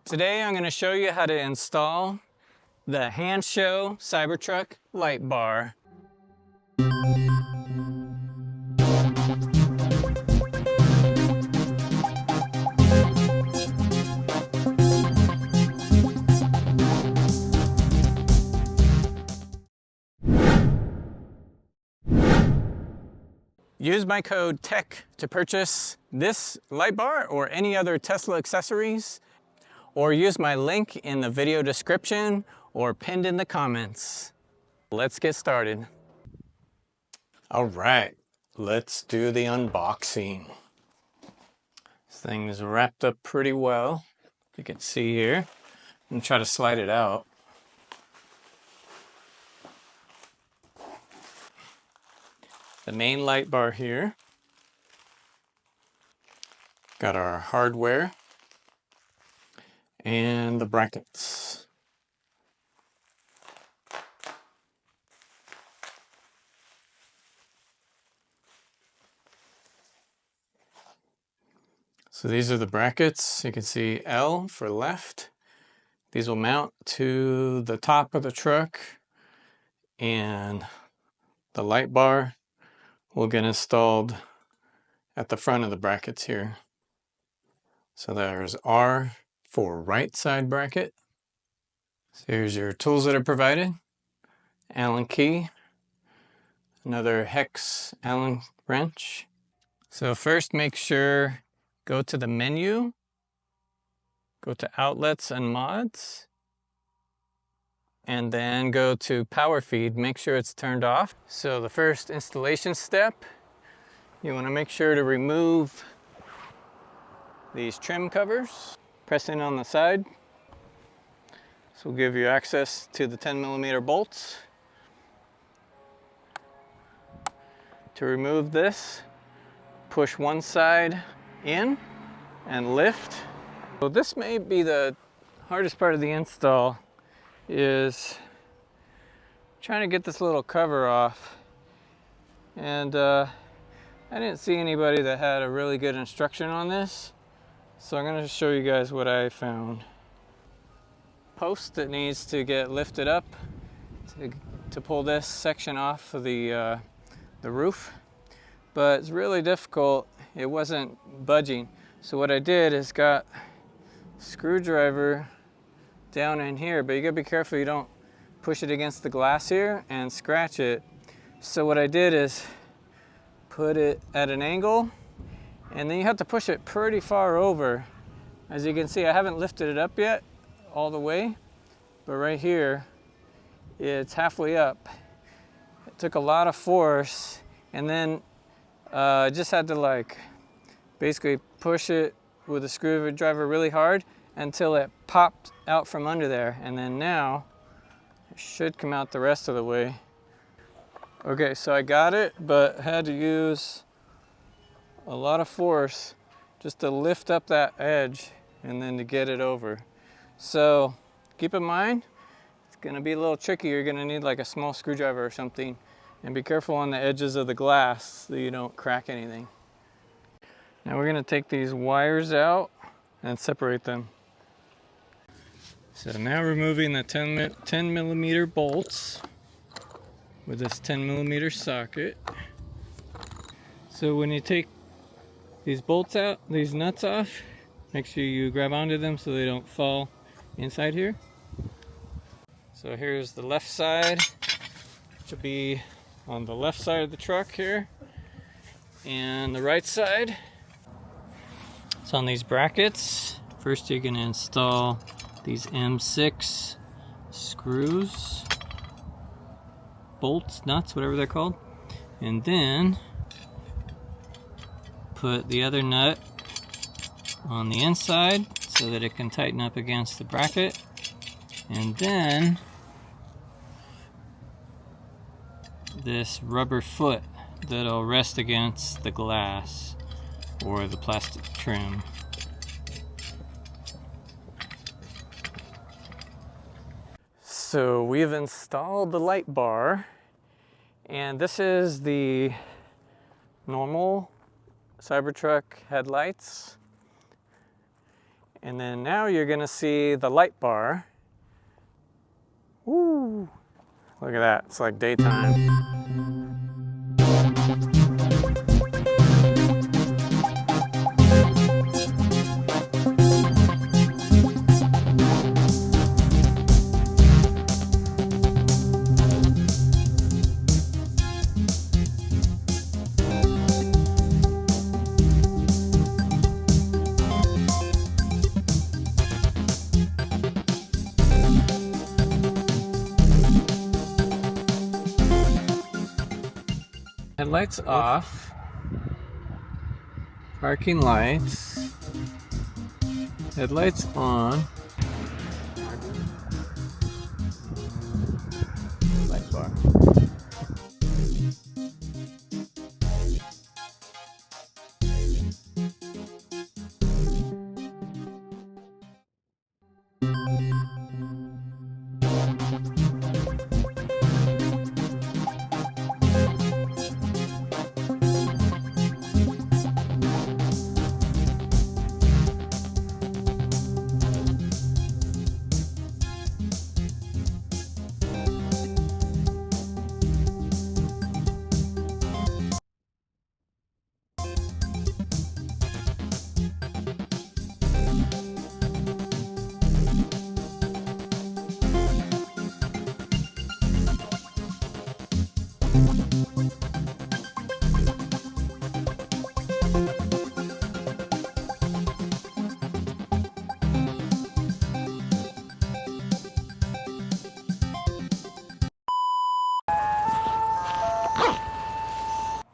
Today I'm going to show you how to install the Hansshow Cybertruck Light Bar. Use my code TECH to purchase this light bar or any other Tesla accessories, or use my link in the video description or pinned in the comments. Let's get started. All right, let's do the unboxing. This thing is wrapped up pretty well. You can see here. I'm gonna try to slide it out. The main light bar here. Got our hardware and the brackets. So these are the brackets. You can see L for left. These will mount to the top of the truck, and the light bar will get installed at the front of the brackets here. So there's R for right side bracket. So here's your tools that are provided. Allen key, another hex Allen wrench. So first make sure, go to the menu, go to outlets and mods, and then go to power feed. Make sure it's turned off. So the first installation step, you want to make sure to remove these trim covers. Pressing on the side. This will give you access to the 10mm bolts. To remove this, push one side in and lift. So this may be the hardest part of the install, is trying to get this little cover off. And I didn't see anybody that had a really good instruction on this, so I'm going to show you guys what I found. Post that needs to get lifted up to pull this section off of the roof, but it's really difficult. It wasn't budging. So what I did is got a screwdriver down in here, but you gotta be careful you don't push it against the glass here and scratch it. So what I did is put it at an angle, and then you have to push it pretty far over. As you can see, I haven't lifted it up yet all the way, but right here it's halfway up. It took a lot of force, and then I just had to basically push it with a screwdriver really hard until it popped out from under there, and then now it should come out the rest of the way. Okay, so I got it, but had to use a lot of force just to lift up that edge and then to get it over. So keep in mind, it's gonna be a little tricky. You're gonna need like a small screwdriver or something, and be careful on the edges of the glass so you don't crack anything. Now we're gonna take these wires out and separate them. So now removing the 10mm bolts with this 10mm socket. So when you take these bolts out, these nuts off, make sure you grab onto them so they don't fall inside here. So here's the left side, which will be on the left side of the truck here, and the right side. So on these brackets, first you're going to install these M6 screws, bolts, nuts, whatever they're called, and then put the other nut on the inside so that it can tighten up against the bracket, and then this rubber foot that'll rest against the glass or the plastic trim. So we've installed the light bar, and this is the normal Cybertruck headlights, And then now you're gonna see the light bar. Woo! Look at that, it's like daytime. Headlights off, parking lights, headlights on, light bar.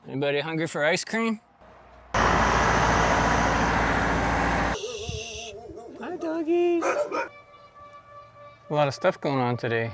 Anybody hungry for ice cream? Hi, doggies. A lot of stuff going on today.